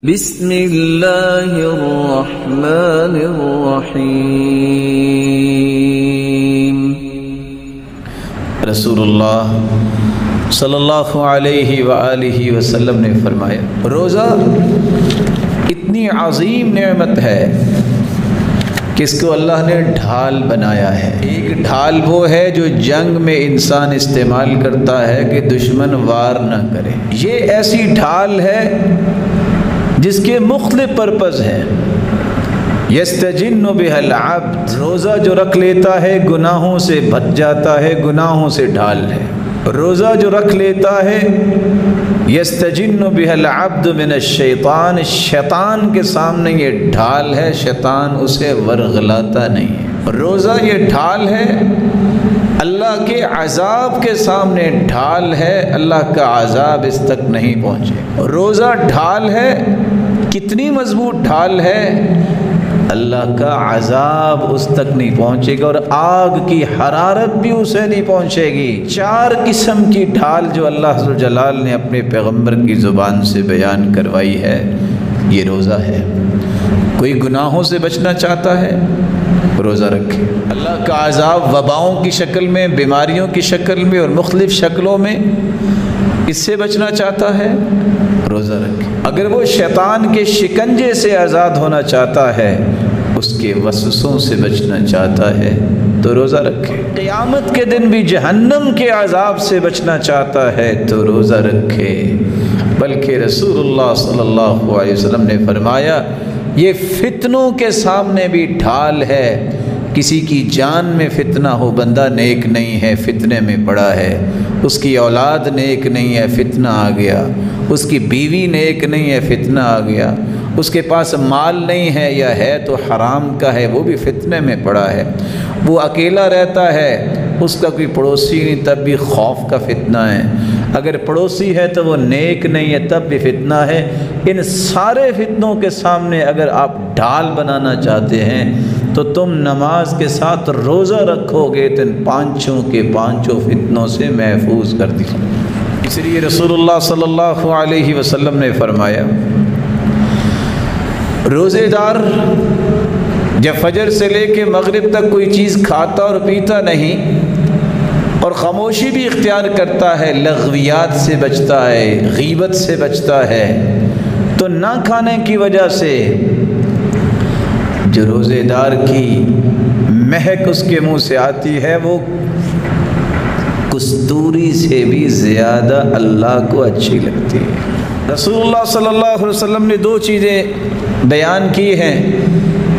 بسم اللہ الرحمن الرحیم۔ رسول اللہ صلی اللہ علیہ وآلہ وسلم نے فرمایا، روزہ اتنی عظیم نعمت ہے کہ اس کو اللہ نے ڈھال بنایا ہے۔ ایک ڈھال وہ ہے جو جنگ میں انسان استعمال کرتا ہے کہ دشمن وار نہ کرے۔ یہ ایسی ڈھال ہے جس کے مختلف پرپز ہیں۔ یستجن بها العبد، روزہ جو رکھ لیتا ہے گناہوں سے بچ جاتا ہے، گناہوں سے ڈھال ہے۔ روزہ جو رکھ لیتا ہے یستجن بها العبد من الشیطان، شیطان کے سامنے یہ ڈھال ہے، شیطان اسے ورغلاتا نہیں ہے۔ روزہ یہ ڈھال ہے، اللہ کے عذاب کے سامنے ڈھال ہے، اللہ کا عذاب اس تک نہیں پہنچے۔ روزہ ڈھال ہے، کتنی مضبوط ڈھال ہے، اللہ کا عذاب اس تک نہیں پہنچے گا اور آگ کی حرارت بھی اسے نہیں پہنچے گی۔ چار قسم کی ڈھال جو اللہ ذوالجلال نے اپنے پیغمبر کی زبان سے بیان کروائی ہے، یہ روزہ ہے۔ کوئی گناہوں سے بچنا چاہتا ہے روزہ رکھے، اللہ کا عذاب وباؤں کی شکل میں، بیماریوں کی شکل میں اور مختلف شکلوں میں اس سے بچنا چاہتا ہے روزہ رکھے۔ اگر وہ شیطان کے شکنجے سے آزاد ہونا چاہتا ہے، اس کے وسوسوں سے بچنا چاہتا ہے تو روزہ رکھے۔ قیامت کے دن بھی جہنم کے عذاب سے بچنا چاہتا ہے تو روزہ رکھے۔ بلکہ رسول اللہ صلی اللہ علیہ وسلم نے فرمایا، یہ فتنوں کے سامنے بھی ڈھال ہے۔ کسی کی جان میں فتنہ ہو، بندہ نیک نہیں ہے، فتنے میں پڑا ہے، اس کی اولاد نیک نہیں ہے، فتنہ آ گیا، اس کی بیوی نیک نہیں ہے، فتنہ آ گیا، اس کے پاس مال نہیں ہے یا ہے تو حرام کا ہے، وہ بھی فتنے میں پڑا ہے، وہ اکیلا رہتا ہے، اس کا کوئی پڑوسی نہیں، تب بھی خوف کا فتنہ ہے، اگر پڑوسی ہے تو وہ نیک نہیں ہے، تب بھی فتنہ ہے۔ ان سارے فتنوں کے سامنے اگر آپ ڈھال بنانا چاہتے ہیں تو تم نماز کے ساتھ روزہ رکھو گے تو ان پانچوں کے پانچوں فتنوں سے محفوظ کر دیجیے۔ اس لیے رسول اللہ صلی اللہ علیہ وسلم نے فرمایا، روزے دار جب فجر سے لے کے مغرب تک کوئی چیز کھاتا اور پیتا نہیں اور خاموشی بھی اختیار کرتا ہے، لغویات سے بچتا ہے، غیبت سے بچتا ہے، تو نہ کھانے کی وجہ سے جو روزے دار کی مہک اس کے منہ سے آتی ہے وہ کستوری سے بھی زیادہ اللہ کو اچھی لگتی ہے۔ رسول اللہ صلی اللہ علیہ وسلم نے دو چیزیں بیان کی ہیں۔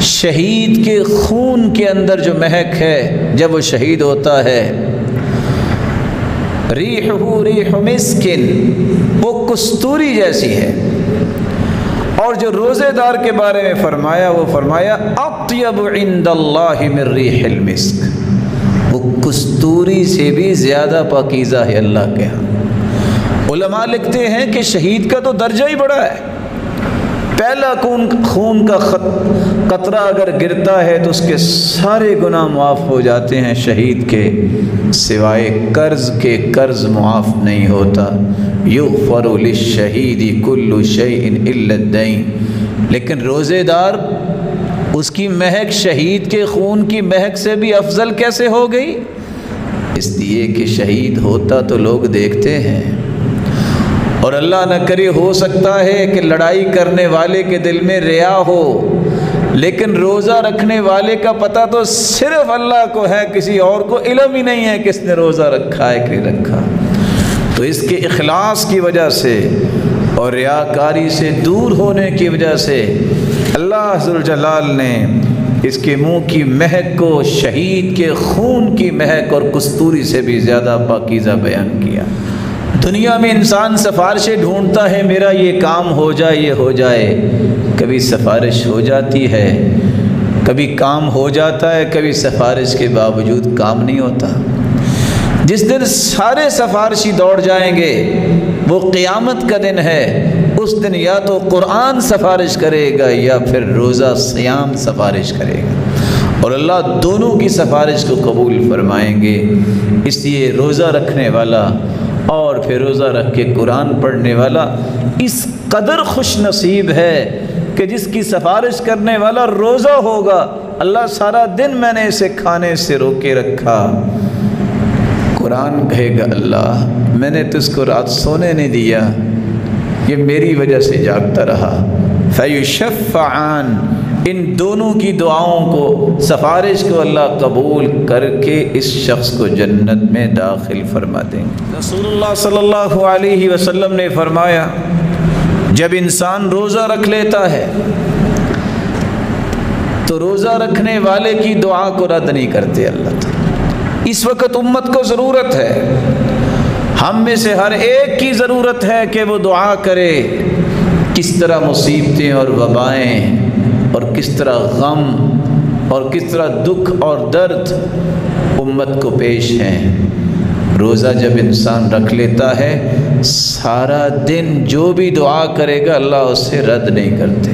شہید کے خون کے اندر جو مہک ہے جب وہ شہید ہوتا ہے، ریحہ ریح مسکن، وہ کستوری جیسی ہے، اور جو روزے دار کے بارے میں فرمایا، وہ فرمایا اطیب عند اللہ من ریح المسک، وہ کستوری سے بھی زیادہ پاکیزہ ہے اللہ کے ہاں۔ علماء لکھتے ہیں کہ شہید کا تو درجہ ہی بڑا ہے، پہلا خون کا قطرہ اگر گرتا ہے تو اس کے سارے گناہ معاف ہو جاتے ہیں، شہید کے سوائے قرض کے قرض معاف نہیں ہوتا۔ یغفر للشہید کل شیء الا الدین، لیکن روزے دار، اس کی مہک شہید کے خون کی مہک سے بھی افضل کیسے ہو گئی؟ اس لیے کہ شہید ہوتا تو لوگ دیکھتے ہیں، اور اللہ نہ کرے ہو سکتا ہے کہ لڑائی کرنے والے کے دل میں ریا ہو، لیکن روزہ رکھنے والے کا پتہ تو صرف اللہ کو ہے، کسی اور کو علم ہی نہیں ہے کس نے روزہ رکھا ہے کہ رکھا۔ تو اس کے اخلاص کی وجہ سے اور ریاکاری سے دور ہونے کی وجہ سے اللہ ذوالجلال نے اس کے منہ کی مہک کو شہید کے خون کی مہک اور کستوری سے بھی زیادہ پاکیزہ بیان کیا۔ دنیا میں انسان سفارشیں ڈھونڈتا ہے، میرا یہ کام ہو جائے، یہ ہو جائے، کبھی سفارش ہو جاتی ہے، کبھی کام ہو جاتا ہے، کبھی سفارش کے باوجود کام نہیں ہوتا۔ جس دن سارے سفارشی دوڑ جائیں گے وہ قیامت کا دن ہے، اس دن یا تو قرآن سفارش کرے گا یا پھر روزہ سیام سفارش کرے گا، اور اللہ دونوں کی سفارش کو قبول فرمائیں گے۔ اس لیے روزہ رکھنے والا اور پھر روزہ رکھ کے قرآن پڑھنے والا اس قدر خوش نصیب ہے کہ جس کی سفارش کرنے والا روزہ ہوگا، اللہ سارا دن میں نے اسے کھانے سے روکے رکھا، قرآن کہے گا اللہ میں نے تو اس کو رات سونے نہیں دیا، یہ میری وجہ سے جاگتا رہا۔ فیشفعان، ان دونوں کی دعاؤں کو، سفارش کو اللہ قبول کر کے اس شخص کو جنت میں داخل فرما دیں گے۔ رسول اللہ صلی اللہ علیہ وسلم نے فرمایا جب انسان روزہ رکھ لیتا ہے تو روزہ رکھنے والے کی دعا کو رد نہیں کرتے اللہ تعالیٰ۔ اس وقت امت کو ضرورت ہے، ہم میں سے ہر ایک کی ضرورت ہے کہ وہ دعا کرے کس طرح مصیبتیں اور وبائیں اور کس طرح غم اور کس طرح دکھ اور درد امت کو پیش ہیں۔ روزہ جب انسان رکھ لیتا ہے سارا دن جو بھی دعا کرے گا اللہ اسے رد نہیں کرتے۔